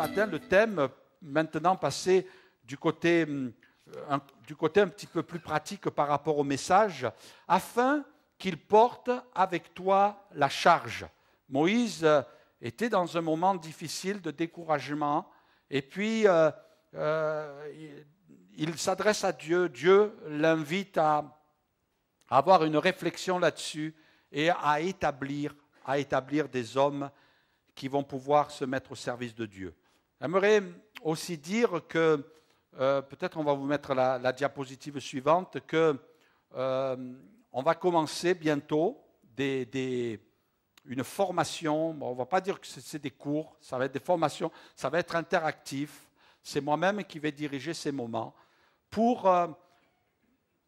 matin le thème, maintenant passer du côté un petit peu plus pratique par rapport au message, afin qu'il porte avec toi la charge. Moïse était dans un moment difficile de découragement, et puis il s'adresse à Dieu. Dieu l'invite à avoir une réflexion là-dessus et à établir des hommes qui vont pouvoir se mettre au service de Dieu. J'aimerais aussi dire que, peut-être on va vous mettre la diapositive suivante, que on va commencer bientôt une formation. Bon, on ne va pas dire que c'est des cours, ça va être des formations, ça va être interactif. C'est moi-même qui vais diriger ces moments pour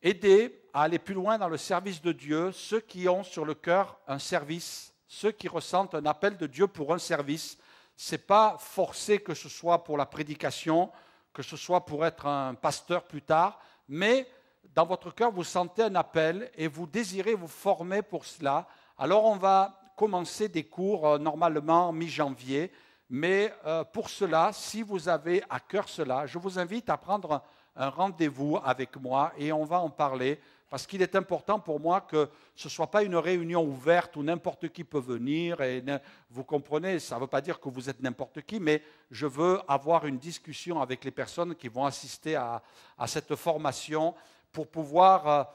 aider à aller plus loin dans le service de Dieu, ceux qui ont sur le cœur un service, ceux qui ressentent un appel de Dieu pour un service. Ce n'est pas forcé que ce soit pour la prédication, que ce soit pour être un pasteur plus tard, mais dans votre cœur, vous sentez un appel et vous désirez vous former pour cela. Alors on va commencer des cours normalement mi-janvier, mais pour cela, si vous avez à cœur cela, je vous invite à prendre un rendez-vous avec moi et on va en parler, parce qu'il est important pour moi que ce ne soit pas une réunion ouverte où n'importe qui peut venir. Et vous comprenez, ça ne veut pas dire que vous êtes n'importe qui, mais je veux avoir une discussion avec les personnes qui vont assister à cette formation pour pouvoir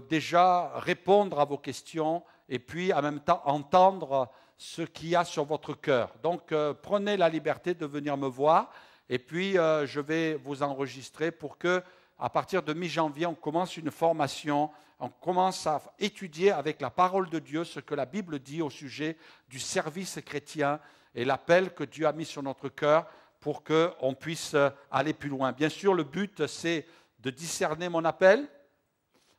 déjà répondre à vos questions et puis en même temps entendre ce qu'il y a sur votre cœur. Donc prenez la liberté de venir me voir et puis je vais vous enregistrer pour que à partir de mi-janvier, on commence une formation, on commence à étudier avec la parole de Dieu ce que la Bible dit au sujet du service chrétien et l'appel que Dieu a mis sur notre cœur pour qu'on puisse aller plus loin. Bien sûr, le but, c'est de discerner mon appel,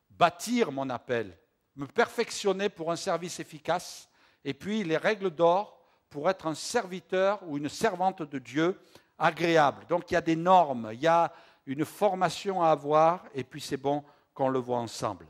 bâtir mon appel, me perfectionner pour un service efficace, et puis les règles d'or pour être un serviteur ou une servante de Dieu agréable. Donc il y a des normes, il y a une formation à avoir, et puis c'est bon qu'on le voit ensemble.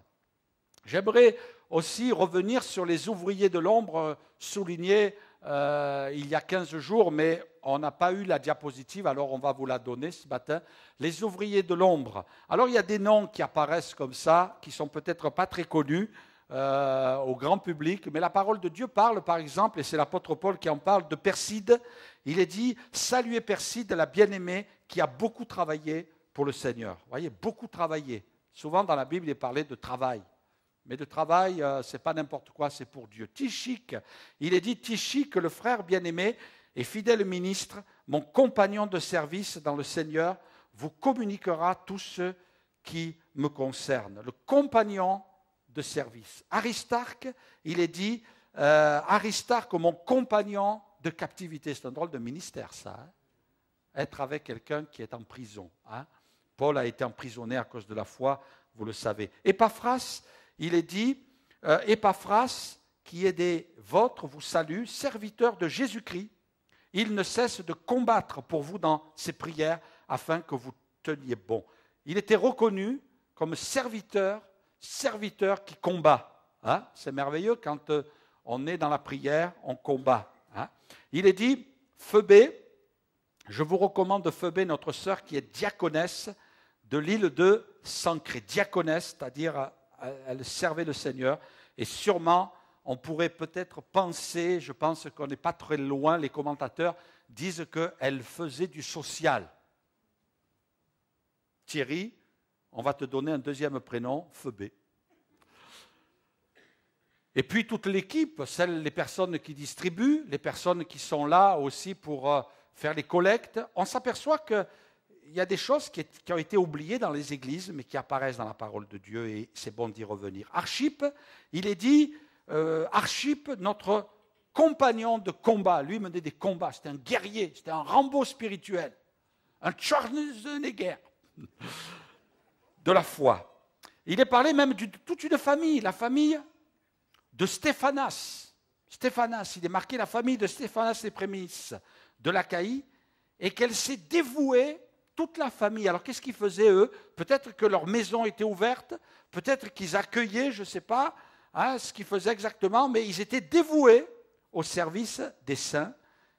J'aimerais aussi revenir sur les ouvriers de l'ombre, soulignés il y a 15 jours, mais on n'a pas eu la diapositive, alors on va vous la donner ce matin. Les ouvriers de l'ombre. Alors il y a des noms qui apparaissent comme ça, qui sont peut-être pas très connus au grand public, mais la parole de Dieu parle par exemple, et c'est l'apôtre Paul qui en parle, de Perside. Il est dit « Saluez Perside, la bien-aimée, qui a beaucoup travaillé pour le Seigneur ». Vous voyez, beaucoup travaillé. Souvent dans la Bible, il est parlé de travail. Mais de travail, ce n'est pas n'importe quoi, c'est pour Dieu. Tychik, il est dit Tychik, le frère bien-aimé et fidèle ministre, mon compagnon de service dans le Seigneur, vous communiquera tout ce qui me concerne. Le compagnon de service. Aristarque, il est dit Aristarque, mon compagnon de captivité. C'est un drôle de ministère, ça. Hein? Être avec quelqu'un qui est en prison. Hein? Paul a été emprisonné à cause de la foi, vous le savez. Épaphras, il est dit, Épaphras, qui est des vôtres, vous salue, serviteur de Jésus-Christ. Il ne cesse de combattre pour vous dans ses prières afin que vous teniez bon. Il était reconnu comme serviteur qui combat. Hein? C'est merveilleux quand on est dans la prière, on combat. Hein? Il est dit, Phoebé, je vous recommande Phoebé, notre sœur qui est diaconesse de l'île de Sancré. Diaconesse, c'est-à-dire elle servait le Seigneur, et sûrement on pourrait peut-être penser, je pense qu'on n'est pas très loin, les commentateurs disent qu'elle faisait du social. Thierry, on va te donner un deuxième prénom, Phoebé. Et puis toute l'équipe, les personnes qui distribuent, les personnes qui sont là aussi pour faire les collectes, on s'aperçoit que il y a des choses qui ont été oubliées dans les églises, mais qui apparaissent dans la parole de Dieu, et c'est bon d'y revenir. Archip, il est dit, Archip, notre compagnon de combat, lui menait des combats, c'était un guerrier, c'était un Rambo spirituel, un Schwarzenegger de la foi. Il est parlé même de toute une famille, la famille de Stéphanas. Stéphanas, il est marqué la famille de Stéphanas les prémices de l'Achaïe, et qu'elle s'est dévouée, toute la famille. Alors qu'est-ce qu'ils faisaient eux? Peut-être que leur maison était ouverte, peut-être qu'ils accueillaient, je ne sais pas ce qu'ils faisaient exactement, mais ils étaient dévoués au service des saints.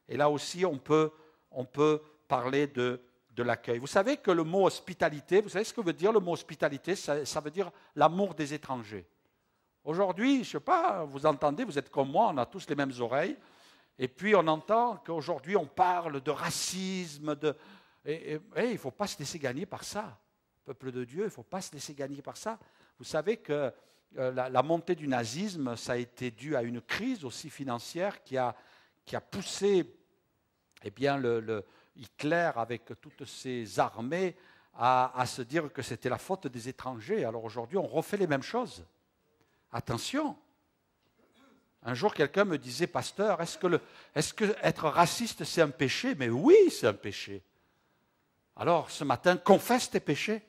Et là aussi, on peut on peut parler de l'accueil. Vous savez que le mot hospitalité, vous savez ce que veut dire le mot hospitalité? Ça veut dire l'amour des étrangers. Aujourd'hui, je ne sais pas, vous entendez, vous êtes comme moi, on a tous les mêmes oreilles, et puis on entend qu'aujourd'hui on parle de racisme, et il ne faut pas se laisser gagner par ça. Peuple de Dieu, il ne faut pas se laisser gagner par ça. Vous savez que la montée du nazisme, ça a été dû à une crise aussi financière qui a poussé Hitler, avec toutes ses armées, à se dire que c'était la faute des étrangers. Alors aujourd'hui, on refait les mêmes choses. Attention. Un jour, quelqu'un me disait, pasteur, est-ce que être raciste, c'est un péché? Mais oui, c'est un péché. Alors, ce matin, confesse tes péchés.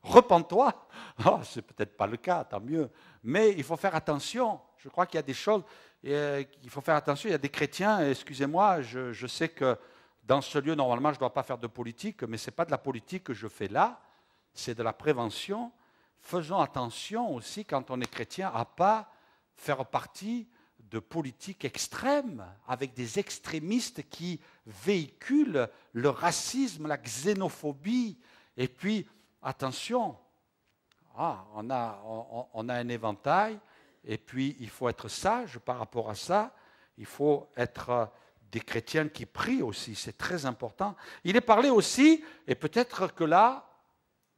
Repens-toi. Oh, c'est peut-être pas le cas, tant mieux. Mais il faut faire attention. Je crois qu'il y a des choses, il faut faire attention. Il y a des chrétiens, excusez-moi, je sais que dans ce lieu, normalement, je ne dois pas faire de politique, mais ce n'est pas de la politique que je fais là, c'est de la prévention. Faisons attention aussi, quand on est chrétien, à ne pas faire partie de politiques extrêmes, avec des extrémistes qui véhiculent le racisme, la xénophobie. Et puis, attention, on a un éventail, et puis il faut être sage par rapport à ça. Il faut être des chrétiens qui prient aussi, c'est très important. Il est parlé aussi, et peut-être que là,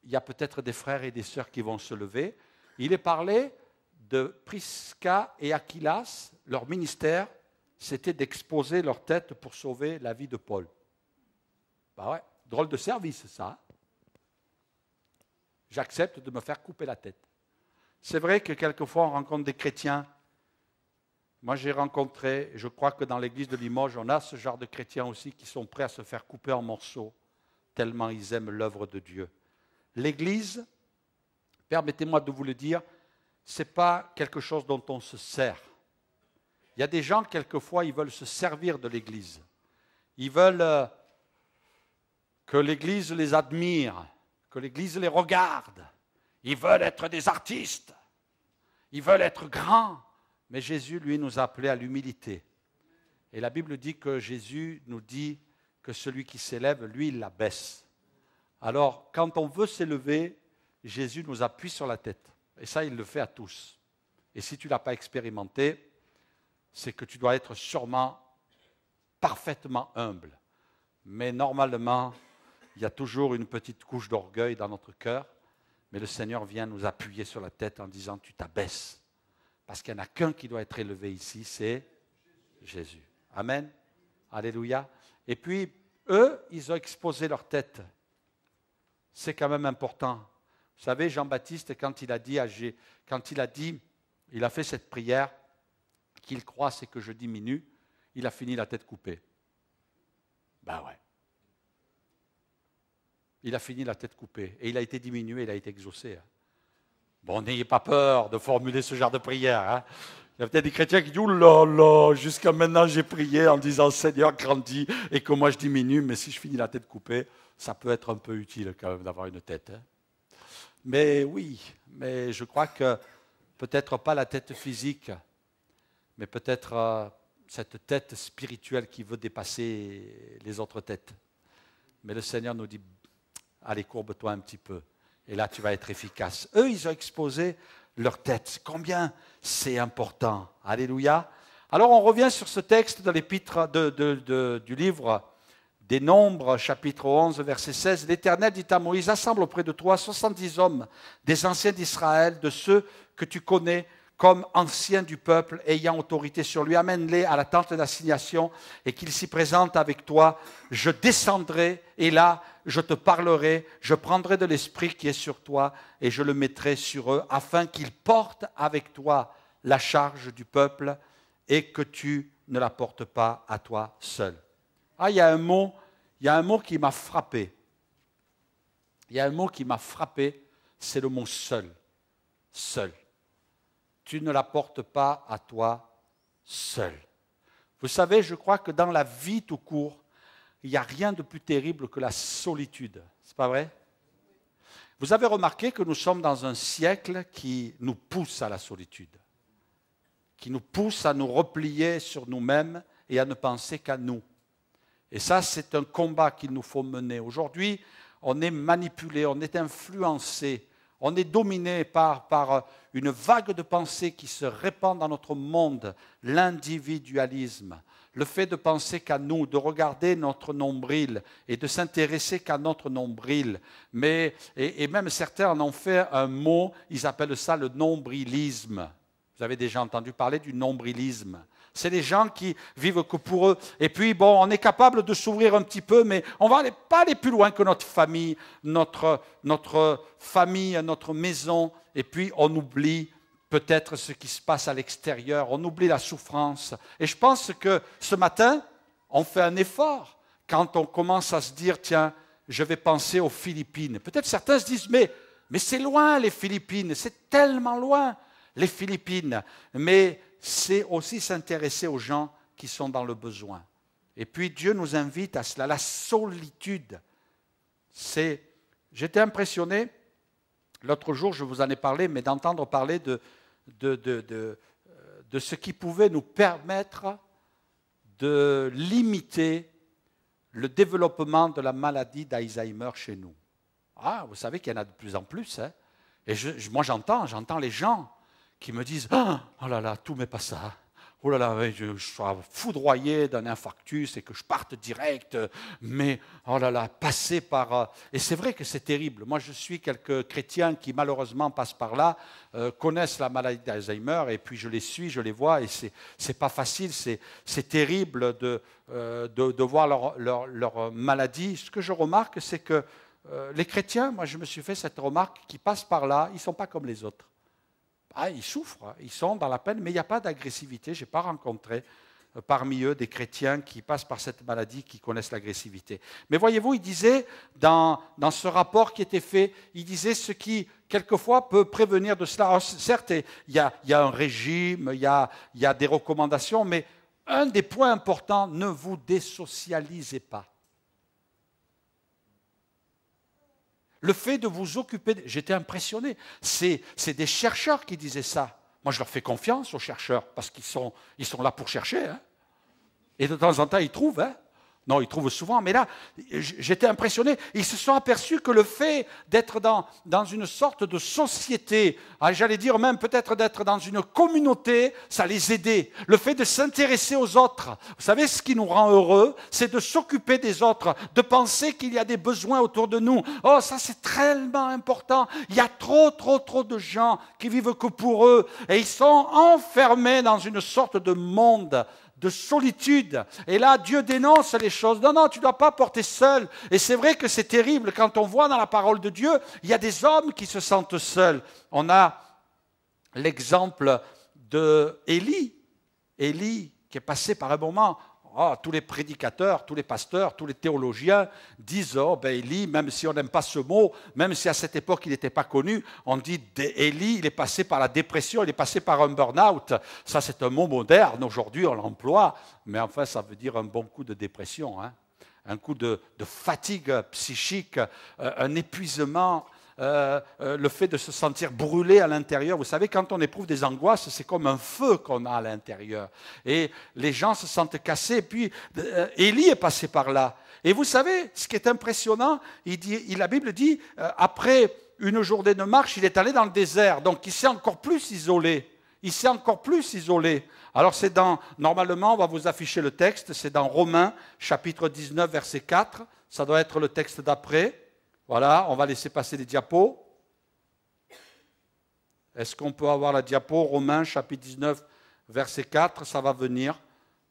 il y a peut-être des frères et des sœurs qui vont se lever, il est parlé de Prisca et Aquilas, leur ministère, c'était d'exposer leur tête pour sauver la vie de Paul. Ben ouais, drôle de service ça. J'accepte de me faire couper la tête. C'est vrai que quelquefois on rencontre des chrétiens. Moi j'ai rencontré, je crois que dans l'église de Limoges, on a ce genre de chrétiens aussi qui sont prêts à se faire couper en morceaux, tellement ils aiment l'œuvre de Dieu. L'église, permettez-moi de vous le dire, ce n'est pas quelque chose dont on se sert. Il y a des gens, quelquefois, ils veulent se servir de l'église. Ils veulent que l'église les admire, que l'église les regarde. Ils veulent être des artistes. Ils veulent être grands. Mais Jésus, lui, nous a appelés à l'humilité. Et la Bible dit que Jésus nous dit que celui qui s'élève, lui, il l'abaisse. Alors, quand on veut s'élever, Jésus nous appuie sur la tête. Et ça, il le fait à tous. Et si tu ne l'as pas expérimenté, c'est que tu dois être sûrement parfaitement humble. Mais normalement, il y a toujours une petite couche d'orgueil dans notre cœur. Mais le Seigneur vient nous appuyer sur la tête en disant, tu t'abaisses. Parce qu'il n'y en a qu'un qui doit être élevé ici, c'est Jésus. Amen. Alléluia. Et puis, eux, ils ont exposé leur tête. C'est quand même important. Vous savez, Jean-Baptiste, quand il a fait cette prière, qu'il croisse et que je diminue, il a fini la tête coupée. Ben ouais. Il a fini la tête coupée. Et il a été diminué, il a été exaucé. Bon, n'ayez pas peur de formuler ce genre de prière. Hein. Il y a peut-être des chrétiens qui disent « Oh là là, jusqu'à maintenant j'ai prié en disant Seigneur grandis et que moi je diminue, mais si je finis la tête coupée, ça peut être un peu utile quand même d'avoir une tête. Hein. » Mais oui, mais je crois que peut-être pas la tête physique, mais peut-être cette tête spirituelle qui veut dépasser les autres têtes. Mais le Seigneur nous dit, allez, courbe-toi un petit peu, et là tu vas être efficace. Eux, ils ont exposé leur tête. Combien c'est important. Alléluia. Alors on revient sur ce texte de l'épître du livre des Nombres, chapitre 11, verset 16. L'Éternel dit à Moïse, assemble auprès de toi 70 hommes, des anciens d'Israël, de ceux que tu connais comme anciens du peuple, ayant autorité sur lui. Amène-les à la tente d'assignation et qu'ils s'y présentent avec toi. Je descendrai et là, je te parlerai, je prendrai de l'esprit qui est sur toi et je le mettrai sur eux, afin qu'ils portent avec toi la charge du peuple et que tu ne la portes pas à toi seul. Ah, il y a un mot qui m'a frappé. Il y a un mot qui m'a frappé, c'est le mot seul. Seul. Tu ne la portes pas à toi seul. Vous savez, je crois que dans la vie tout court, il n'y a rien de plus terrible que la solitude. C'est pas vrai? Vous avez remarqué que nous sommes dans un siècle qui nous pousse à la solitude, qui nous pousse à nous replier sur nous-mêmes et à ne penser qu'à nous. Et ça, c'est un combat qu'il nous faut mener. Aujourd'hui, on est manipulé, on est influencé, on est dominé par une vague de pensée qui se répand dans notre monde, l'individualisme. Le fait de penser qu'à nous, de regarder notre nombril et de s'intéresser qu'à notre nombril. Et même certains en ont fait un mot, ils appellent ça le nombrilisme. Vous avez déjà entendu parler du nombrilisme. C'est les gens qui vivent que pour eux. Et puis, bon, on est capable de s'ouvrir un petit peu, mais on ne va pas aller plus loin que notre famille, notre famille, notre maison. Et puis, on oublie peut-être ce qui se passe à l'extérieur, on oublie la souffrance. Et je pense que ce matin, on fait un effort quand on commence à se dire, tiens, je vais penser aux Philippines. Peut-être certains se disent, mais c'est loin les Philippines, c'est tellement loin les Philippines. Mais c'est aussi s'intéresser aux gens qui sont dans le besoin. Et puis Dieu nous invite à cela, la solitude. J'étais impressionné, l'autre jour je vous en ai parlé, mais d'entendre parler de ce qui pouvait nous permettre de limiter le développement de la maladie d'Alzheimer chez nous. Ah, vous savez qu'il y en a de plus en plus. Hein? Et moi j'entends les gens qui me disent « Oh là là, tout m'est pas ça. Oh là là, je sois foudroyé d'un infarctus et que je parte direct. Mais oh là là, passer par... » Et c'est vrai que c'est terrible. Moi, je suis quelques chrétiens qui malheureusement passent par là, connaissent la maladie d'Alzheimer et puis je les suis, je les vois et c'est pas facile, c'est terrible de voir leur maladie. Ce que je remarque, c'est que les chrétiens, moi je me suis fait cette remarque, qui passent par là, ils ne sont pas comme les autres. Ah, ils souffrent, ils sont dans la peine, mais il n'y a pas d'agressivité. Je n'ai pas rencontré parmi eux des chrétiens qui passent par cette maladie, qui connaissent l'agressivité. Mais voyez-vous, il disait, dans ce rapport qui était fait, il disait ce qui, quelquefois, peut prévenir de cela. Alors, certes, il y a un régime, il y a des recommandations, mais un des points importants, ne vous désocialisez pas. Le fait de vous occuper, j'étais impressionné, c'est des chercheurs qui disaient ça. Moi, je leur fais confiance aux chercheurs, parce qu'ils sont là pour chercher. Hein. Et de temps en temps, ils trouvent. Hein. Non, ils trouvent souvent, mais là, j'étais impressionné. Ils se sont aperçus que le fait d'être dans une sorte de société, j'allais dire même peut-être d'être dans une communauté, ça les aidait. Le fait de s'intéresser aux autres. Vous savez, ce qui nous rend heureux, c'est de s'occuper des autres, de penser qu'il y a des besoins autour de nous. Oh, ça c'est tellement important. Il y a trop de gens qui vivent que pour eux. Et ils sont enfermés dans une sorte de monde de solitude. Et là, Dieu dénonce les choses. Non, tu ne dois pas porter seul. Et c'est vrai que c'est terrible quand on voit dans la parole de Dieu, il y a des hommes qui se sentent seuls. On a l'exemple d'Élie. Élie qui est passé par un moment... Oh, tous les prédicateurs, tous les pasteurs, tous les théologiens disent « Oh, ben Élie, même si on n'aime pas ce mot, même si à cette époque il n'était pas connu, on dit Élie, il est passé par la dépression, il est passé par un burn-out. » Ça, c'est un mot moderne. Aujourd'hui, on l'emploie, mais enfin, ça veut dire un bon coup de dépression, hein. Un coup de fatigue psychique, un épuisement. Le fait de se sentir brûlé à l'intérieur. Vous savez, quand on éprouve des angoisses, c'est comme un feu qu'on a à l'intérieur. Et les gens se sentent cassés. Et puis, Élie est passé par là. Et vous savez, ce qui est impressionnant, la Bible dit, après une journée de marche, il est allé dans le désert. Donc, il s'est encore plus isolé. Alors, normalement, on va vous afficher le texte, c'est dans Romains, chapitre 19, verset 4. Ça doit être le texte d'après. Voilà, on va laisser passer les diapos. Est-ce qu'on peut avoir la diapo? Romains, chapitre 19, verset 4, ça va venir,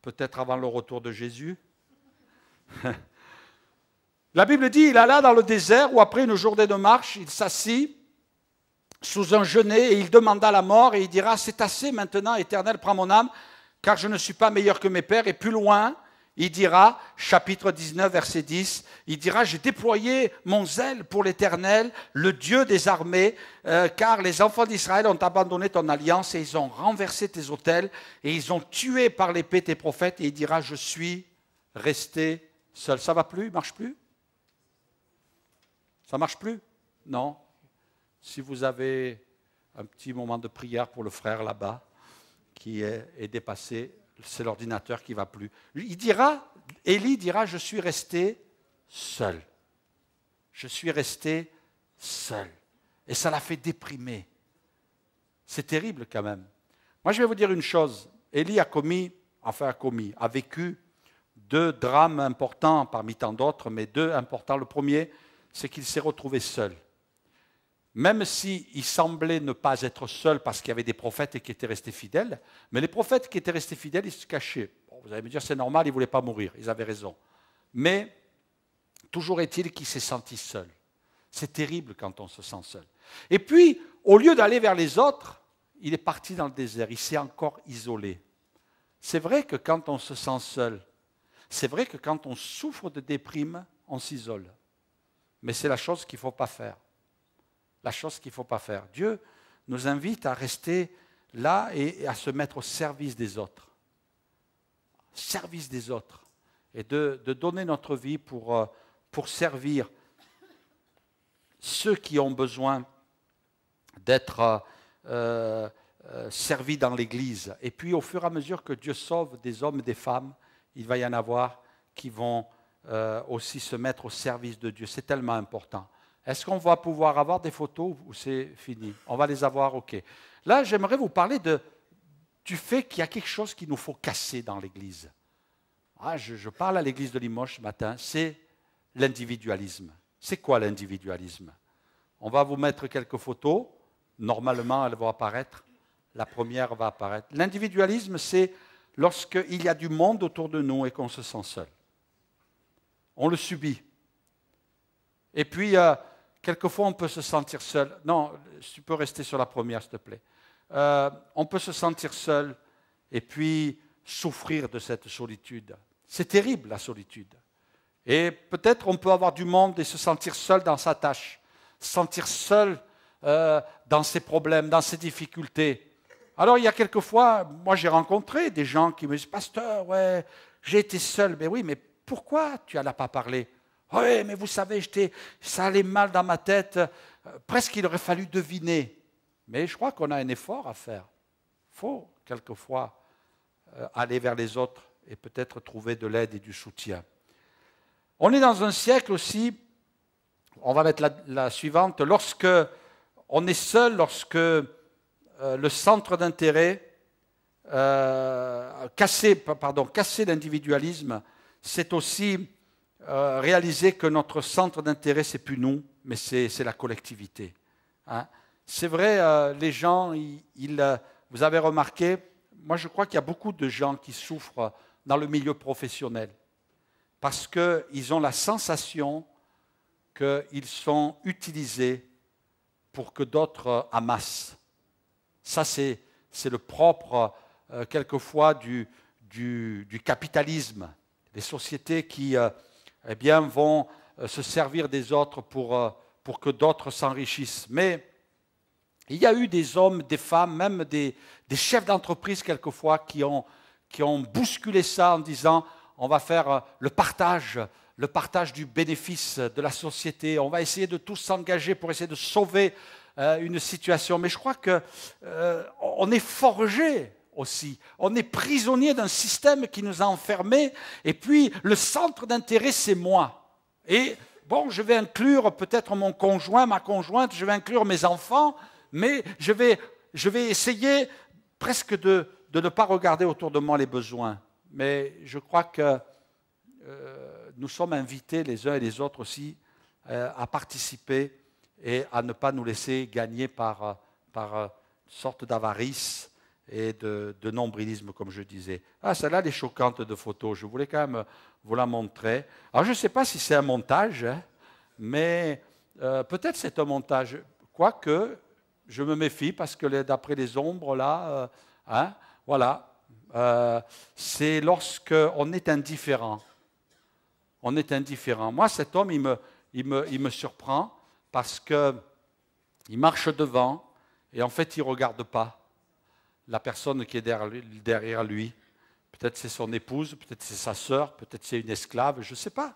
peut-être avant le retour de Jésus. La Bible dit, il alla dans le désert où après une journée de marche, il s'assit sous un genêt et il demanda la mort et il dira, c'est assez maintenant, Éternel, prends mon âme, car je ne suis pas meilleur que mes pères. Et plus loin, il dira, chapitre 19, verset 10, il dira, j'ai déployé mon zèle pour l'Éternel, le Dieu des armées, car les enfants d'Israël ont abandonné ton alliance et ils ont renversé tes autels et ils ont tué par l'épée tes prophètes. Et il dira, je suis resté seul. Ça ne va plus? Il ne marche plus? Ça ne marche plus? Non. Si vous avez un petit moment de prière pour le frère là-bas, qui est dépassé, c'est l'ordinateur qui ne va plus. Élie dira, je suis resté seul. Je suis resté seul. Et ça l'a fait déprimer. C'est terrible quand même. Moi, je vais vous dire une chose. Élie a vécu 2 drames importants parmi tant d'autres, mais 2 importants. Le premier, c'est qu'il s'est retrouvé seul. Même s'il semblait ne pas être seul parce qu'il y avait des prophètes qui étaient restés fidèles, mais les prophètes qui étaient restés fidèles, ils se cachaient. Bon, vous allez me dire, c'est normal, ils ne voulaient pas mourir, ils avaient raison. Mais toujours est-il qu'il s'est senti seul. C'est terrible quand on se sent seul. Et puis, au lieu d'aller vers les autres, il est parti dans le désert, il s'est encore isolé. C'est vrai que quand on se sent seul, c'est vrai que quand on souffre de déprime, on s'isole. Mais c'est la chose qu'il ne faut pas faire. La chose qu'il ne faut pas faire. Dieu nous invite à rester là et à se mettre au service des autres. Service des autres. Et de donner notre vie pour servir ceux qui ont besoin d'être servis dans l'Église. Et puis au fur et à mesure que Dieu sauve des hommes et des femmes, il va y en avoir qui vont aussi se mettre au service de Dieu. C'est tellement important. Est-ce qu'on va pouvoir avoir des photos ou c'est fini? On va les avoir, ok. Là, j'aimerais vous parler du fait qu'il y a quelque chose qu'il nous faut casser dans l'Église. Je parle à l'Église de Limoges ce matin, c'est l'individualisme. C'est quoi l'individualisme? On va vous mettre quelques photos. Normalement, elles vont apparaître. La première va apparaître. L'individualisme, c'est lorsqu'il y a du monde autour de nous et qu'on se sent seul. On le subit. Et puis, quelquefois, on peut se sentir seul. Non, tu peux rester sur la première, s'il te plaît. On peut se sentir seul et puis souffrir de cette solitude. C'est terrible, la solitude. Et peut-être on peut avoir du monde et se sentir seul dans sa tâche, se sentir seul dans ses problèmes, dans ses difficultés. Alors, il y a quelquefois, moi j'ai rencontré des gens qui me disent « Pasteur, ouais, j'ai été seul. » Mais oui, mais pourquoi tu n'en as pas parlé? Oui, mais vous savez, ça allait mal dans ma tête. Presque il aurait fallu deviner. Mais je crois qu'on a un effort à faire. Il faut quelquefois aller vers les autres et peut-être trouver de l'aide et du soutien. On est dans un siècle aussi, on va mettre la suivante, lorsque on est seul, lorsque le centre d'intérêt, casser l'individualisme, c'est aussi réaliser que notre centre d'intérêt, ce n'est plus nous, mais c'est la collectivité. Hein? C'est vrai, les gens, vous avez remarqué, moi je crois qu'il y a beaucoup de gens qui souffrent dans le milieu professionnel parce qu'ils ont la sensation qu'ils sont utilisés pour que d'autres amassent. Ça, c'est le propre, quelquefois, du capitalisme. Les sociétés qui vont se servir des autres pour que d'autres s'enrichissent. Mais il y a eu des hommes, des femmes, même des chefs d'entreprise quelquefois qui ont bousculé ça en disant on va faire le partage du bénéfice de la société, on va essayer de tous s'engager pour essayer de sauver une situation. Mais je crois qu'on est forgé aussi. On est prisonnier d'un système qui nous a enfermés. Et puis, le centre d'intérêt, c'est moi. Et bon, je vais inclure peut-être mon conjoint, ma conjointe, je vais inclure mes enfants, mais je vais essayer presque de ne pas regarder autour de moi les besoins. Mais je crois que nous sommes invités les uns et les autres aussi à participer et à ne pas nous laisser gagner par une sorte d'avarice et de nombrilisme, comme je disais. Celle-là, elle est choquante de photos. Je voulais quand même vous la montrer. Alors, je ne sais pas si c'est un montage, hein, mais peut-être c'est un montage. Quoique, je me méfie parce que d'après les ombres, là, voilà. C'est lorsqu'on est indifférent. On est indifférent. Moi, cet homme, il me surprend parce qu'il marche devant et en fait, il ne regarde pas la personne qui est derrière lui. Peut-être c'est son épouse, peut-être c'est sa sœur, peut-être c'est une esclave, je ne sais pas.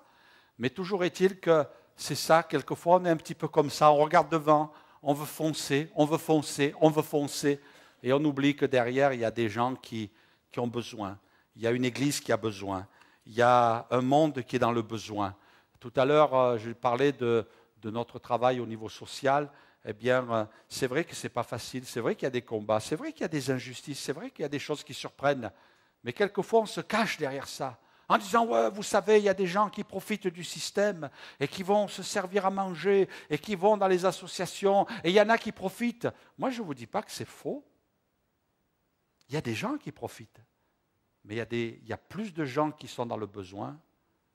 Mais toujours est-il que c'est ça, quelquefois on est un petit peu comme ça, on regarde devant, on veut foncer, on veut foncer, on veut foncer, et on oublie que derrière il y a des gens qui ont besoin. Il y a une église qui a besoin. Il y a un monde qui est dans le besoin. Tout à l'heure, je parlais de notre travail au niveau social. Eh bien, c'est vrai que ce n'est pas facile. C'est vrai qu'il y a des combats. C'est vrai qu'il y a des injustices. C'est vrai qu'il y a des choses qui surprennent. Mais quelquefois, on se cache derrière ça. En disant, ouais, vous savez, il y a des gens qui profitent du système et qui vont se servir à manger et qui vont dans les associations. Et il y en a qui profitent. Moi, je ne vous dis pas que c'est faux. Il y a des gens qui profitent. Mais il y a plus de gens qui sont dans le besoin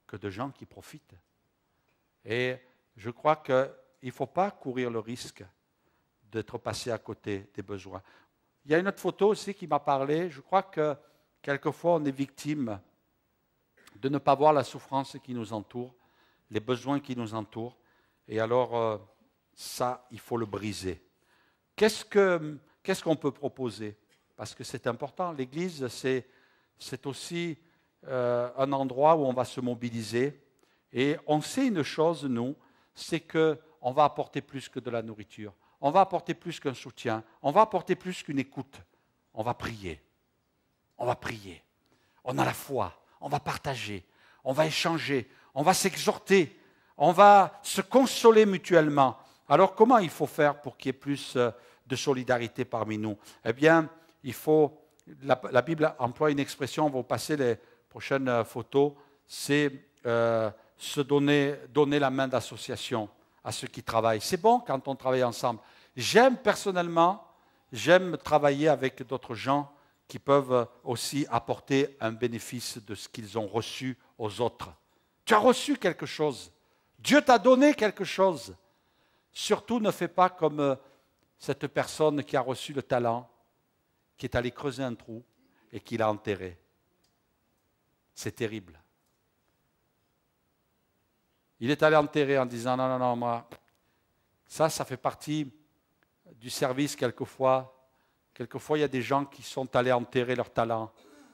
que de gens qui profitent. Et je crois qu'il ne faut pas courir le risque d'être passé à côté des besoins. Il y a une autre photo aussi qui m'a parlé. Je crois que quelquefois on est victime de ne pas voir la souffrance qui nous entoure, les besoins qui nous entourent. Et alors, ça, il faut le briser. Qu'est-ce qu'on peut proposer? Parce que c'est important. L'Église, c'est aussi un endroit où on va se mobiliser. Et on sait une chose, nous, c'est qu'on va apporter plus que de la nourriture. On va apporter plus qu'un soutien. On va apporter plus qu'une écoute. On va prier. On va prier. On a la foi. On va partager. On va échanger. On va s'exhorter. On va se consoler mutuellement. Alors, comment il faut faire pour qu'il y ait plus de solidarité parmi nous? Eh bien, il faut... La Bible emploie une expression, on va passer les prochaines photos, c'est se donner la main d'association à ceux qui travaillent. C'est bon quand on travaille ensemble. Personnellement, j'aime travailler avec d'autres gens qui peuvent aussi apporter un bénéfice de ce qu'ils ont reçu aux autres. Tu as reçu quelque chose. Dieu t'a donné quelque chose. Surtout ne fais pas comme cette personne qui a reçu le talent, qui est allé creuser un trou et qui l'a enterré. C'est terrible. Il est allé enterrer en disant « Non, moi, ça fait partie du service quelquefois. Quelquefois, il y a des gens qui sont allés enterrer leur talent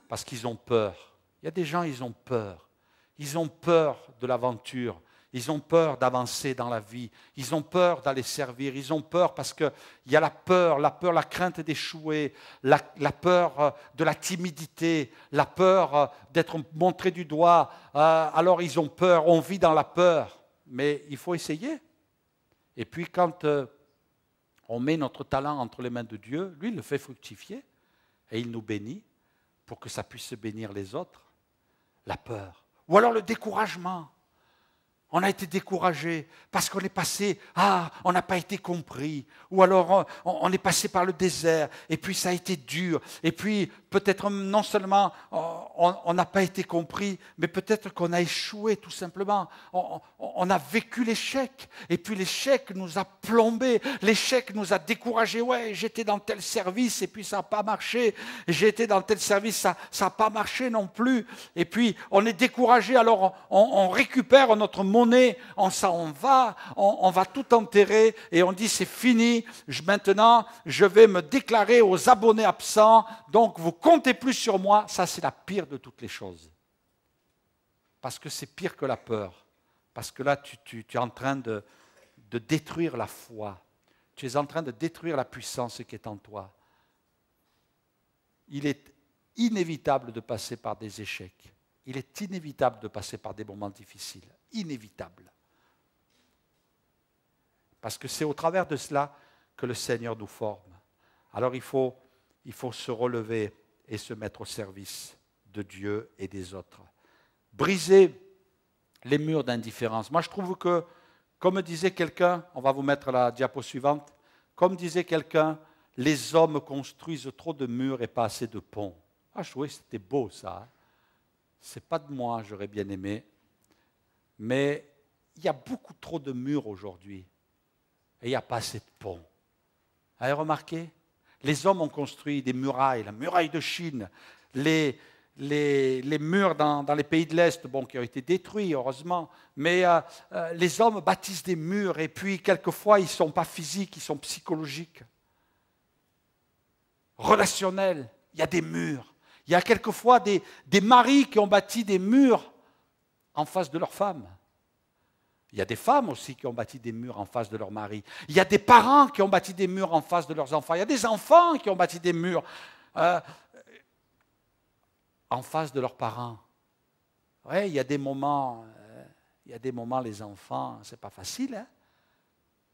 parce qu'ils ont peur. Il y a des gens, ils ont peur. Ils ont peur de l'aventure. Ils ont peur d'avancer dans la vie. Ils ont peur d'aller servir. Ils ont peur parce qu'il y a la peur, la crainte d'échouer, la peur de la timidité, la peur d'être montré du doigt. Alors ils ont peur, on vit dans la peur. Mais il faut essayer. Et puis quand on met notre talent entre les mains de Dieu, lui, il le fait fructifier et il nous bénit pour que ça puisse bénir les autres. La peur. Ou alors le découragement. On a été découragé parce qu'on est passé, on n'a pas été compris. Ou alors on est passé par le désert et puis ça a été dur. Et puis peut-être non seulement on n'a pas été compris, mais peut-être qu'on a échoué tout simplement. On a vécu l'échec et puis l'échec nous a plombés. L'échec nous a découragés. Ouais, j'étais dans tel service et puis ça n'a pas marché. J'ai été dans tel service, ça n'a pas marché non plus. Et puis on est découragé, alors on récupère notre monnaie. On va tout enterrer et on dit c'est fini, maintenant je vais me déclarer aux abonnés absents, donc vous comptez plus sur moi. Ça c'est la pire de toutes les choses. Parce que c'est pire que la peur. Parce que là tu es en train de détruire la foi. Tu es en train de détruire la puissance qui est en toi. Il est inévitable de passer par des échecs. Il est inévitable de passer par des moments difficiles. Inévitable. Parce que c'est au travers de cela que le Seigneur nous forme. Alors il faut se relever et se mettre au service de Dieu et des autres. Briser les murs d'indifférence. Moi je trouve que, comme disait quelqu'un, on va vous mettre la diapo suivante, comme disait quelqu'un, les hommes construisent trop de murs et pas assez de ponts. Je trouvais que c'était beau ça. Hein. Ce n'est pas de moi, j'aurais bien aimé. Mais il y a beaucoup trop de murs aujourd'hui. Et il n'y a pas assez de ponts. Vous avez remarqué? Les hommes ont construit des murailles, la muraille de Chine, les murs dans les pays de l'Est, qui ont été détruits, heureusement. Mais les hommes bâtissent des murs et puis quelquefois, ils ne sont pas physiques, ils sont psychologiques. Relationnels, il y a des murs. Il y a quelquefois des maris qui ont bâti des murs en face de leurs femmes. Il y a des femmes aussi qui ont bâti des murs en face de leurs maris. Il y a des parents qui ont bâti des murs en face de leurs enfants. Il y a des enfants qui ont bâti des murs. en face de leurs parents. Oui, il y a des moments, les enfants, c'est pas facile. Hein?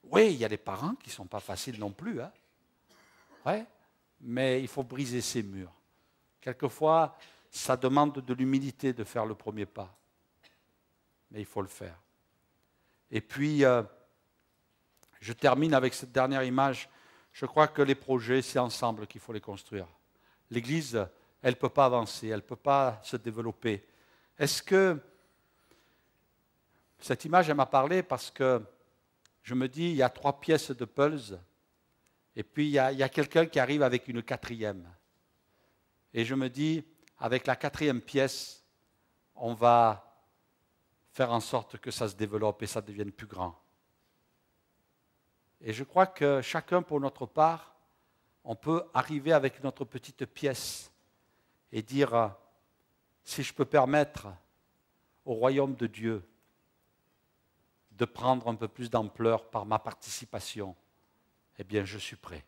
Oui, il y a des parents qui ne sont pas faciles non plus. Hein? Ouais, mais il faut briser ces murs. Quelquefois, ça demande de l'humilité de faire le premier pas. Mais il faut le faire. Et puis, je termine avec cette dernière image. Je crois que les projets, c'est ensemble qu'il faut les construire. L'Église, elle ne peut pas avancer, elle ne peut pas se développer. Est-ce que cette image, elle m'a parlé parce que je me dis, il y a 3 pièces de puzzle, et puis il y a quelqu'un qui arrive avec une 4e. Et je me dis, avec la 4e pièce, on va faire en sorte que ça se développe et ça devienne plus grand. Et je crois que chacun, pour notre part, on peut arriver avec notre petite pièce et dire, si je peux permettre au royaume de Dieu de prendre un peu plus d'ampleur par ma participation, eh bien, je suis prêt.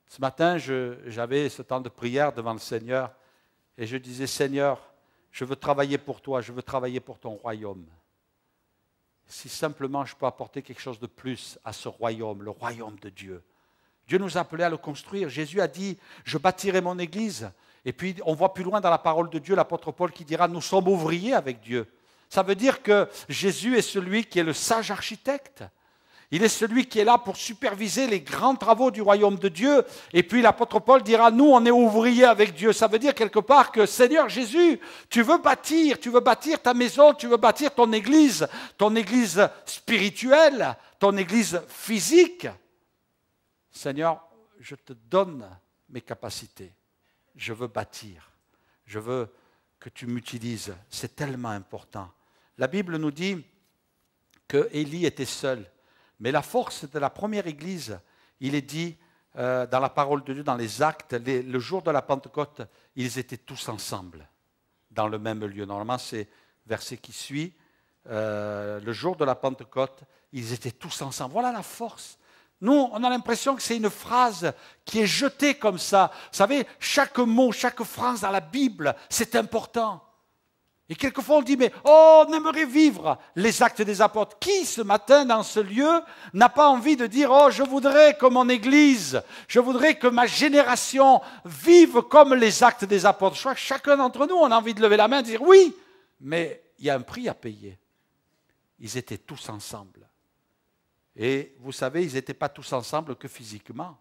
Ce matin, j'avais ce temps de prière devant le Seigneur et je disais, Seigneur, je veux travailler pour toi, je veux travailler pour ton royaume. Si simplement je peux apporter quelque chose de plus à ce royaume, le royaume de Dieu. Dieu nous a appelés à le construire. Jésus a dit, je bâtirai mon église. Et puis, on voit plus loin dans la parole de Dieu, l'apôtre Paul qui dira, nous sommes ouvriers avec Dieu. Ça veut dire que Jésus est celui qui est le sage architecte. Il est celui qui est là pour superviser les grands travaux du royaume de Dieu. Et puis l'apôtre Paul dira, nous, on est ouvriers avec Dieu. Ça veut dire quelque part que, Seigneur Jésus, tu veux bâtir ta maison, tu veux bâtir ton église spirituelle, ton église physique. Seigneur, je te donne mes capacités. Je veux bâtir. Je veux que tu m'utilises. C'est tellement important. La Bible nous dit que Élie était seul. Mais la force de la première église, il est dit dans la parole de Dieu, dans les actes, le jour de la Pentecôte, ils étaient tous ensemble, dans le même lieu. Normalement, c'est le verset qui suit. Le jour de la Pentecôte, ils étaient tous ensemble. Voilà la force. Nous, on a l'impression que c'est une phrase qui est jetée comme ça. Vous savez, chaque mot, chaque phrase dans la Bible, c'est important. Et quelquefois on dit, mais on aimerait vivre les actes des apôtres. Qui ce matin dans ce lieu n'a pas envie de dire, je voudrais que mon église, je voudrais que ma génération vive comme les actes des apôtres. Je crois que chacun d'entre nous, on a envie de lever la main et de dire oui, mais il y a un prix à payer. Ils étaient tous ensemble. Et vous savez, ils n'étaient pas tous ensemble que physiquement.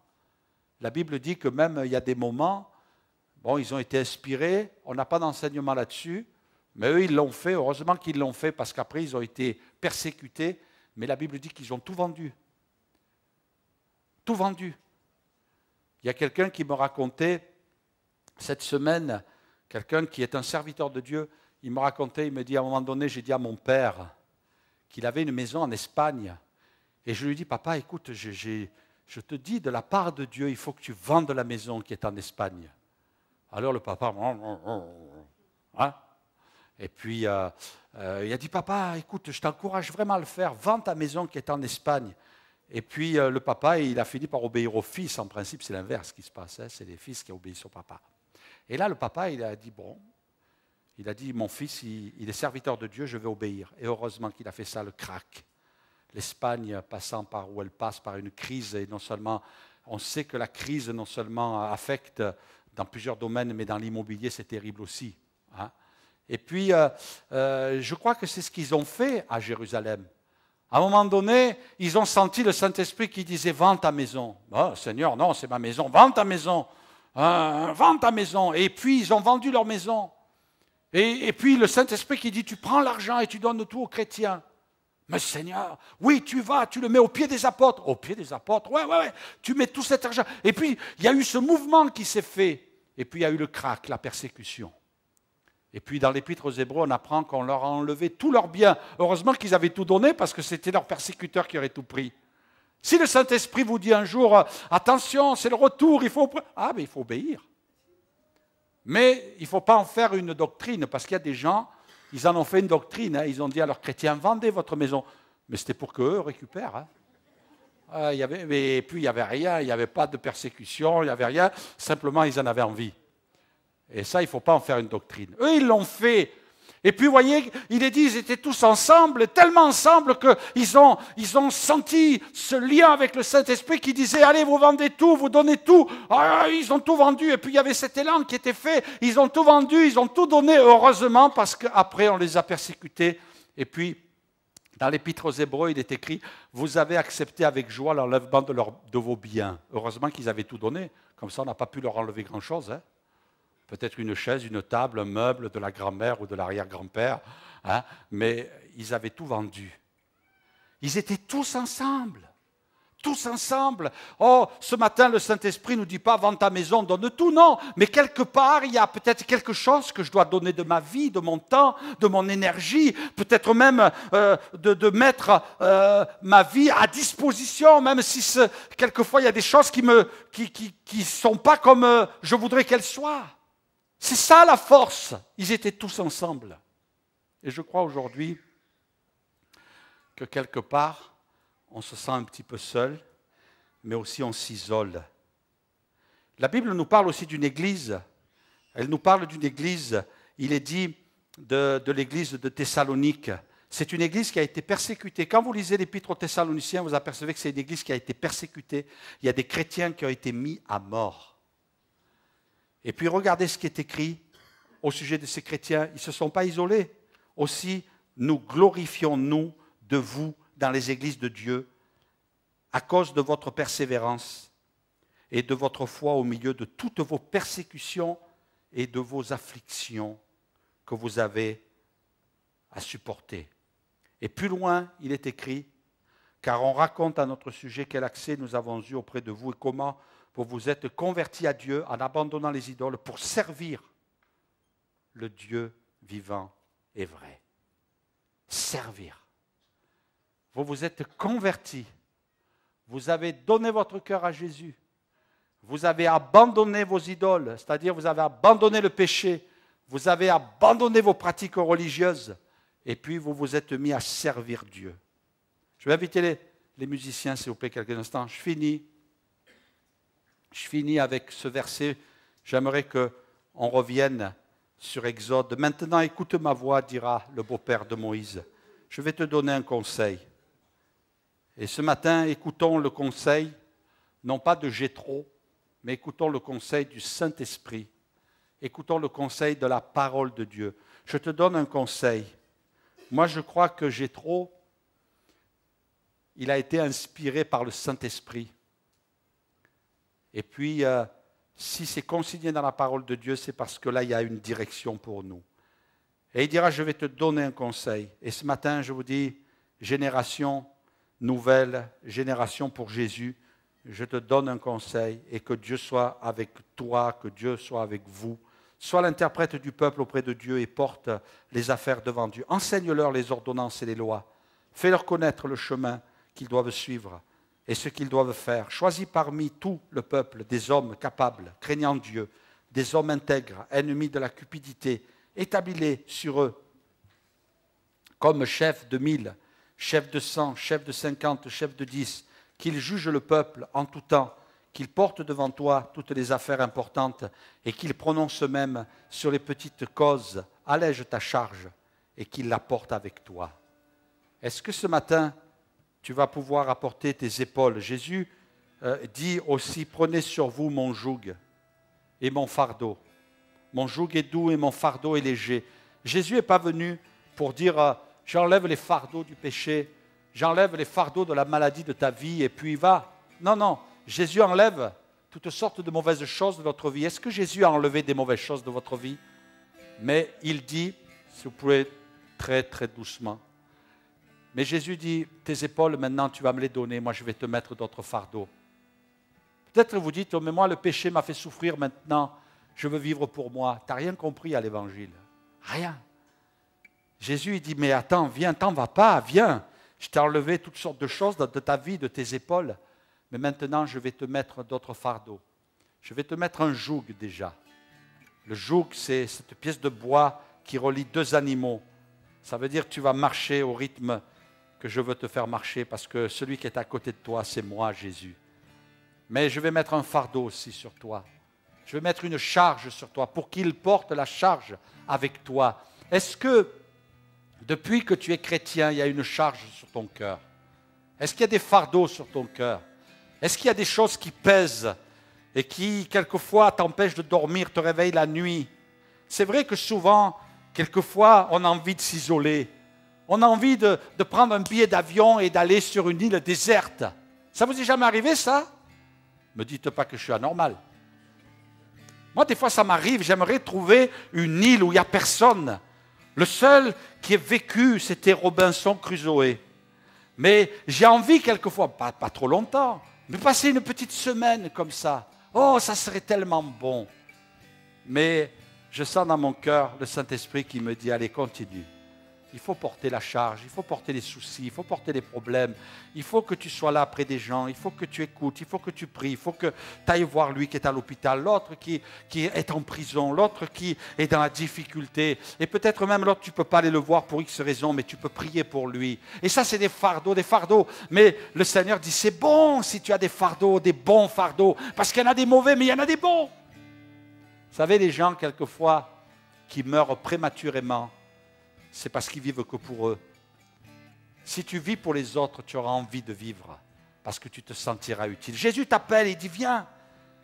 La Bible dit que même il y a des moments, ils ont été inspirés, on n'a pas d'enseignement là-dessus, mais eux, ils l'ont fait, heureusement qu'ils l'ont fait, parce qu'après, ils ont été persécutés. Mais la Bible dit qu'ils ont tout vendu. Tout vendu. Il y a quelqu'un qui me racontait, cette semaine, quelqu'un qui est un serviteur de Dieu, il me racontait, il me dit, à un moment donné, j'ai dit à mon père qu'il avait une maison en Espagne. Et je lui dis, papa, écoute, je te dis, de la part de Dieu, il faut que tu vendes la maison qui est en Espagne. Alors le papa, hein? Et puis, il a dit, papa, écoute, je t'encourage vraiment à le faire, vends ta maison qui est en Espagne. Et puis, le papa, il a fini par obéir au fils. En principe, c'est l'inverse qui se passe, hein, c'est les fils qui obéissent au papa. Et là, le papa, il a dit, il a dit, mon fils, il est serviteur de Dieu, je vais obéir. Et heureusement qu'il a fait ça, le crack. L'Espagne, passant par où elle passe, par une crise, et non seulement, on sait que la crise, non seulement affecte dans plusieurs domaines, mais dans l'immobilier, c'est terrible aussi, hein. Et puis, je crois que c'est ce qu'ils ont fait à Jérusalem. À un moment donné, ils ont senti le Saint-Esprit qui disait « Vends ta maison ». « Oh, Seigneur, non, c'est ma maison. Vends ta maison. Vends ta maison. » Et puis, ils ont vendu leur maison. Et puis, le Saint-Esprit qui dit « Tu prends l'argent et tu donnes tout aux chrétiens. » « Mais Seigneur, oui, tu vas, tu le mets au pied des apôtres. » « Au pied des apôtres, ouais. Tu mets tout cet argent. » Et puis, il y a eu ce mouvement qui s'est fait. Et puis, il y a eu le crack, la persécution. Et puis dans l'Épître aux Hébreux, on apprend qu'on leur a enlevé tous leurs biens. Heureusement qu'ils avaient tout donné parce que c'était leurs persécuteurs qui auraient tout pris. Si le Saint-Esprit vous dit un jour, attention, c'est le retour, il faut obéir. Mais il ne faut pas en faire une doctrine parce qu'il y a des gens, ils en ont fait une doctrine. Hein, ils ont dit à leurs chrétiens, vendez votre maison. Mais c'était pour qu'eux récupèrent. Hein. Et puis il n'y avait rien, il n'y avait pas de persécution, il n'y avait rien. Simplement, ils en avaient envie. Et ça, il ne faut pas en faire une doctrine. Eux, ils l'ont fait. Et puis, vous voyez, il est dit, ils étaient tous ensemble, tellement ensemble qu'ils ont senti ce lien avec le Saint-Esprit qui disait, allez, vous vendez tout, vous donnez tout. Ah, ils ont tout vendu. Et puis, il y avait cet élan qui était fait. Ils ont tout vendu, ils ont tout donné, heureusement, parce qu'après, on les a persécutés. Et puis, dans l'Épître aux Hébreux, il est écrit, vous avez accepté avec joie l'enlèvement de vos biens. Heureusement qu'ils avaient tout donné. Comme ça, on n'a pas pu leur enlever grand-chose, hein. Peut-être une chaise, une table, un meuble de la grand-mère ou de l'arrière-grand-père, hein, mais ils avaient tout vendu. Ils étaient tous ensemble. Tous ensemble. Oh, ce matin, le Saint-Esprit ne nous dit pas, vends ta maison, donne tout, non. Mais quelque part, il y a peut-être quelque chose que je dois donner de ma vie, de mon temps, de mon énergie, peut-être même de mettre ma vie à disposition, même si quelquefois il y a des choses qui ne sont pas comme je voudrais qu'elles soient. C'est ça la force. Ils étaient tous ensemble. Et je crois aujourd'hui que quelque part, on se sent un petit peu seul, mais aussi on s'isole. La Bible nous parle aussi d'une église. Elle nous parle d'une église. Il est dit de l'église de Thessalonique. C'est une église qui a été persécutée. Quand vous lisez l'Épître aux Thessaloniciens, vous apercevez que c'est une église qui a été persécutée. Il y a des chrétiens qui ont été mis à mort. Et puis regardez ce qui est écrit au sujet de ces chrétiens. Ils ne se sont pas isolés. Aussi, nous glorifions-nous de vous dans les églises de Dieu à cause de votre persévérance et de votre foi au milieu de toutes vos persécutions et de vos afflictions que vous avez à supporter. Et plus loin, il est écrit, car on raconte à notre sujet quel accès nous avons eu auprès de vous et comment vous vous êtes convertis à Dieu en abandonnant les idoles pour servir le Dieu vivant et vrai. Servir. Vous vous êtes convertis. Vous avez donné votre cœur à Jésus. Vous avez abandonné vos idoles, c'est-à-dire vous avez abandonné le péché. Vous avez abandonné vos pratiques religieuses. Et puis vous vous êtes mis à servir Dieu. Je vais inviter les musiciens, s'il vous plaît, quelques instants. Je finis avec ce verset. J'aimerais qu'on revienne sur Exode. Maintenant, écoute ma voix, dira le beau-père de Moïse. Je vais te donner un conseil. Et ce matin, écoutons le conseil, non pas de Jéthro, mais écoutons le conseil du Saint-Esprit. Écoutons le conseil de la parole de Dieu. Je te donne un conseil. Moi, je crois que Jéthro, il a été inspiré par le Saint-Esprit. Et puis, si c'est consigné dans la parole de Dieu, c'est parce que là, il y a une direction pour nous. Et il dira, je vais te donner un conseil. Et ce matin, je vous dis, génération nouvelle, génération pour Jésus, je te donne un conseil et que Dieu soit avec toi, que Dieu soit avec vous. Sois l'interprète du peuple auprès de Dieu et porte les affaires devant Dieu. Enseigne-leur les ordonnances et les lois. Fais-leur connaître le chemin qu'ils doivent suivre et ce qu'ils doivent faire. Choisis parmi tout le peuple des hommes capables, craignant Dieu, des hommes intègres, ennemis de la cupidité. Établis-les sur eux comme chefs de 1000, chefs de 100, chefs de 50, chefs de 10, qu'ils jugent le peuple en tout temps, qu'ils portent devant toi toutes les affaires importantes et qu'ils prononcent eux-mêmes sur les petites causes. Allège ta charge et qu'ils la portent avec toi. Est-ce que ce matin, tu vas pouvoir apporter tes épaules? Jésus dit aussi, prenez sur vous mon joug et mon fardeau. Mon joug est doux et mon fardeau est léger. Jésus n'est pas venu pour dire, j'enlève les fardeaux du péché, j'enlève les fardeaux de la maladie de ta vie et puis va. Non, non, Jésus enlève toutes sortes de mauvaises choses de notre vie. Est-ce que Jésus a enlevé des mauvaises choses de votre vie? Mais il dit, si vous pouvez très très doucement, mais Jésus dit, tes épaules maintenant tu vas me les donner, moi je vais te mettre d'autres fardeaux. Peut-être que vous dites, oh, mais moi le péché m'a fait souffrir maintenant, je veux vivre pour moi. Tu n'as rien compris à l'évangile. Rien. Jésus il dit, mais attends, viens, t'en vas pas, viens. Je t'ai enlevé toutes sortes de choses de ta vie, de tes épaules. Mais maintenant, je vais te mettre d'autres fardeaux. Je vais te mettre un joug déjà. Le joug, c'est cette pièce de bois qui relie deux animaux. Ça veut dire que tu vas marcher au rythme que je veux te faire marcher parce que celui qui est à côté de toi, c'est moi, Jésus. Mais je vais mettre un fardeau aussi sur toi. Je vais mettre une charge sur toi pour qu'il porte la charge avec toi. Est-ce que, depuis que tu es chrétien, il y a une charge sur ton cœur? Est-ce qu'il y a des fardeaux sur ton cœur? Est-ce qu'il y a des choses qui pèsent et qui, quelquefois, t'empêchent de dormir, te réveillent la nuit? C'est vrai que souvent, quelquefois, on a envie de s'isoler. On a envie de prendre un billet d'avion et d'aller sur une île déserte. Ça vous est jamais arrivé, ça? Ne me dites pas que je suis anormal. Moi, des fois, ça m'arrive, j'aimerais trouver une île où il n'y a personne. Le seul qui ait vécu, c'était Robinson Crusoe. Mais j'ai envie quelquefois, pas trop longtemps, mais passer une petite semaine comme ça. Oh, ça serait tellement bon. Mais je sens dans mon cœur le Saint-Esprit qui me dit, allez, continue. Il faut porter la charge, il faut porter les soucis, il faut porter les problèmes. Il faut que tu sois là près des gens, il faut que tu écoutes, il faut que tu pries, il faut que tu ailles voir lui qui est à l'hôpital, l'autre qui est en prison, l'autre qui est dans la difficulté. Et peut-être même l'autre, tu ne peux pas aller le voir pour X raisons, mais tu peux prier pour lui. Et ça, c'est des fardeaux. Mais le Seigneur dit, c'est bon si tu as des fardeaux, des bons fardeaux. Parce qu'il y en a des mauvais, mais il y en a des bons. Vous savez, les gens, quelquefois, qui meurent prématurément, c'est parce qu'ils vivent que pour eux. Si tu vis pour les autres, tu auras envie de vivre parce que tu te sentiras utile. Jésus t'appelle et dit, viens.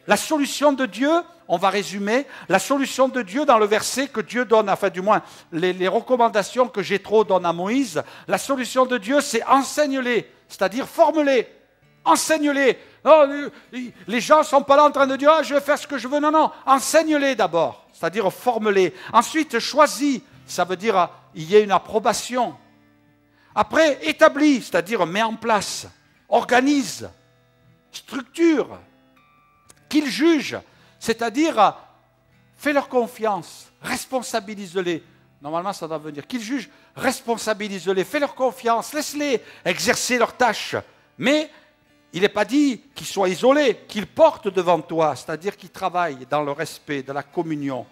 La solution de Dieu, on va résumer, la solution de Dieu dans le verset que Dieu donne, enfin du moins les recommandations que Jéthro donne à Moïse, la solution de Dieu, c'est enseigne-les, c'est-à-dire forme-les, enseigne-les. Non, les gens ne sont pas là en train de dire, je vais faire ce que je veux. Non, enseigne-les d'abord, c'est-à-dire forme-les. Ensuite, choisis. Ça veut dire il y a une approbation. Après, établis, c'est-à-dire mets en place, organise, structure, qu'ils jugent, c'est-à-dire fais-leur confiance, responsabilise-les. Normalement, ça doit venir. Qu'ils jugent, responsabilise-les, fais-leur confiance, laisse-les exercer leurs tâches. Mais il n'est pas dit qu'ils soient isolés, qu'ils portent devant toi, c'est-à-dire qu'ils travaillent dans le respect, de la communion,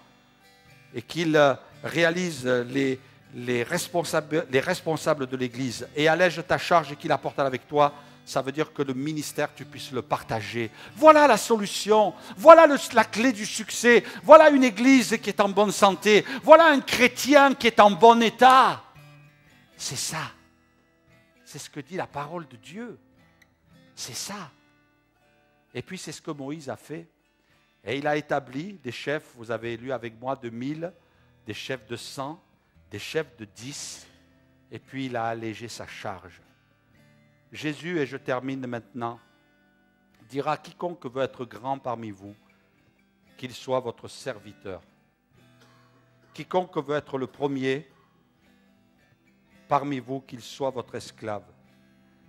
et qu'ils réalise les responsables de l'Église et allège ta charge et qu'il apporte avec toi, ça veut dire que le ministère, tu puisses le partager. Voilà la solution, voilà la clé du succès, voilà une Église qui est en bonne santé, voilà un chrétien qui est en bon état. C'est ça. C'est ce que dit la parole de Dieu. C'est ça. Et puis c'est ce que Moïse a fait. Et il a établi des chefs, vous avez lu avec moi, de 1000, des chefs de 100, des chefs de 10, et puis il a allégé sa charge. Jésus, et je termine maintenant, dira, quiconque veut être grand parmi vous, qu'il soit votre serviteur. Quiconque veut être le premier parmi vous, qu'il soit votre esclave.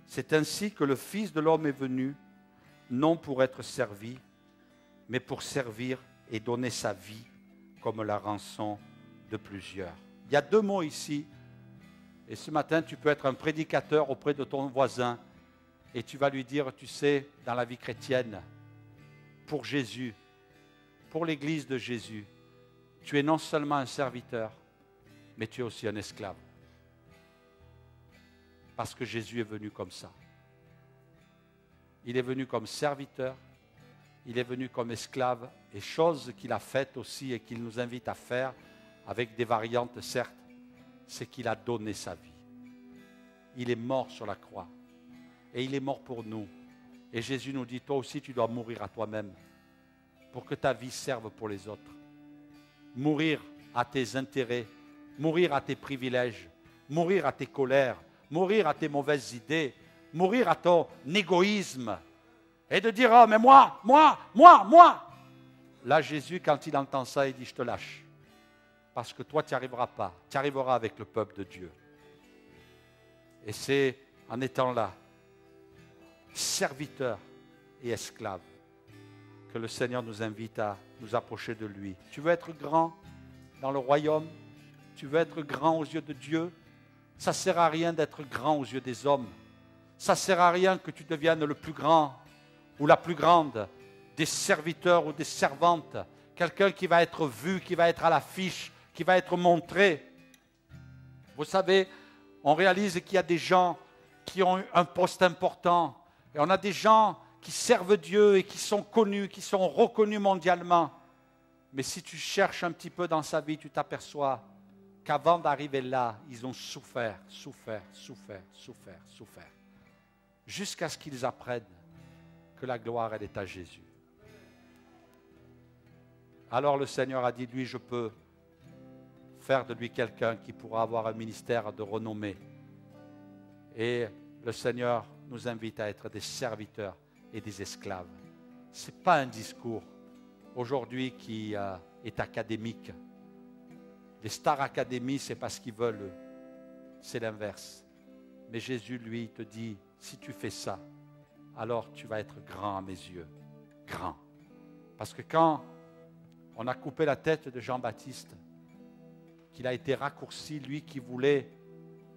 C'est ainsi que le Fils de l'homme est venu, non pour être servi, mais pour servir et donner sa vie comme la rançon de plusieurs. Il y a deux mots ici, et ce matin, tu peux être un prédicateur auprès de ton voisin, et tu vas lui dire, tu sais, dans la vie chrétienne, pour Jésus, pour l'Église de Jésus, tu es non seulement un serviteur, mais tu es aussi un esclave. Parce que Jésus est venu comme ça. Il est venu comme serviteur, il est venu comme esclave, et chose qu'il a faite aussi et qu'il nous invite à faire, avec des variantes certes, c'est qu'il a donné sa vie. Il est mort sur la croix, et il est mort pour nous. Et Jésus nous dit, toi aussi tu dois mourir à toi-même, pour que ta vie serve pour les autres. Mourir à tes intérêts, mourir à tes privilèges, mourir à tes colères, mourir à tes mauvaises idées, mourir à ton égoïsme, et de dire, oh mais moi. Là, Jésus, quand il entend ça, il dit, je te lâche. Parce que toi, tu n'y arriveras pas. Tu arriveras avec le peuple de Dieu. Et c'est en étant là, serviteur et esclave, que le Seigneur nous invite à nous approcher de lui. Tu veux être grand dans le royaume? Tu veux être grand aux yeux de Dieu? Ça ne sert à rien d'être grand aux yeux des hommes. Ça ne sert à rien que tu deviennes le plus grand ou la plus grande des serviteurs ou des servantes. Quelqu'un qui va être vu, qui va être à l'affiche, qui va être montré. Vous savez, on réalise qu'il y a des gens qui ont un poste important. Et on a des gens qui servent Dieu et qui sont connus, qui sont reconnus mondialement. Mais si tu cherches un petit peu dans sa vie, tu t'aperçois qu'avant d'arriver là, ils ont souffert, jusqu'à ce qu'ils apprennent que la gloire, elle est à Jésus. Alors le Seigneur a dit, lui, je peux faire de lui quelqu'un qui pourra avoir un ministère de renommée. Et le Seigneur nous invite à être des serviteurs et des esclaves. Ce n'est pas un discours aujourd'hui qui est académique. Les Star Academy, c'est parce qu'ils veulent, c'est l'inverse. Mais Jésus, lui, te dit, si tu fais ça, alors tu vas être grand à mes yeux. Grand. Parce que quand on a coupé la tête de Jean-Baptiste, qu'il a été raccourci, lui qui voulait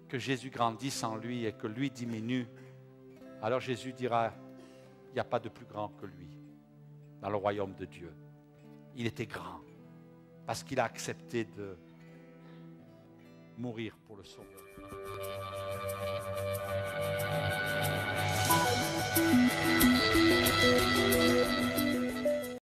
que Jésus grandisse en lui et que lui diminue, alors Jésus dira, il n'y a pas de plus grand que lui dans le royaume de Dieu. Il était grand parce qu'il a accepté de mourir pour le sauveur.